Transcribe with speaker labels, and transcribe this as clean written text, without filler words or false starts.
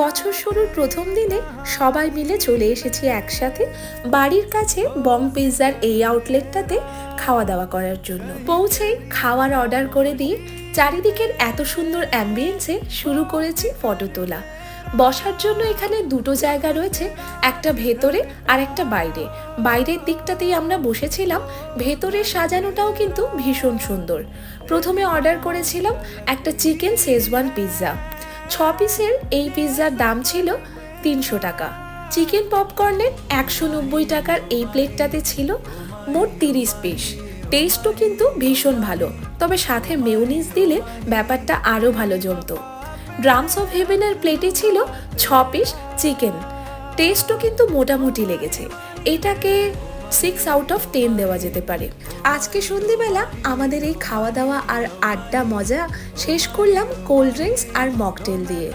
Speaker 1: বছর শুরুর প্রথম দিনে সবাই মিলে চলে এসেছি একসাথে বাড়ির কাছে বং পিৎজার এই আউটলেটটাতে খাওয়া দাওয়া করার জন্য। পৌঁছেই খাওয়ার অর্ডার করে দিয়ে চারিদিকের এত সুন্দর অ্যাম্বিয়েন্সে শুরু করেছি ফটো তোলা। বসার জন্য এখানে দুটো জায়গা রয়েছে, একটা ভেতরে আর একটা বাইরে। বাইরের দিকটাতেই আমরা বসেছিলাম, ভেতরের সাজানোটাও কিন্তু ভীষণ সুন্দর। প্রথমে অর্ডার করেছিলাম একটা চিকেন শেজওয়ান পিৎজা। 6 পিসের এই পিৎজার দাম ছিল 300 টাকা। চিকেন পপকর্নের 190 টাকার এই প্লেটটাতে ছিল মোট 30 পিস। টেস্টও কিন্তু ভীষণ ভালো, তবে সাথে মেয়োনিজ দিলে ব্যাপারটা আরও ভালো জমতো। ড্রামস অফ হেভেনের প্লেটে ছিল 6 পিস চিকেন। টেস্টও কিন্তু মোটামুটি লেগেছে, এটাকে 6 আউট অফ 10 দেওয়া যেতে পারে। আজকে সন্ধ্যেবেলা আমাদের এই খাওয়া দাওয়া আর আড্ডা মজা শেষ করলাম কোল্ড ড্রিঙ্কস আর মকটেল দিয়ে।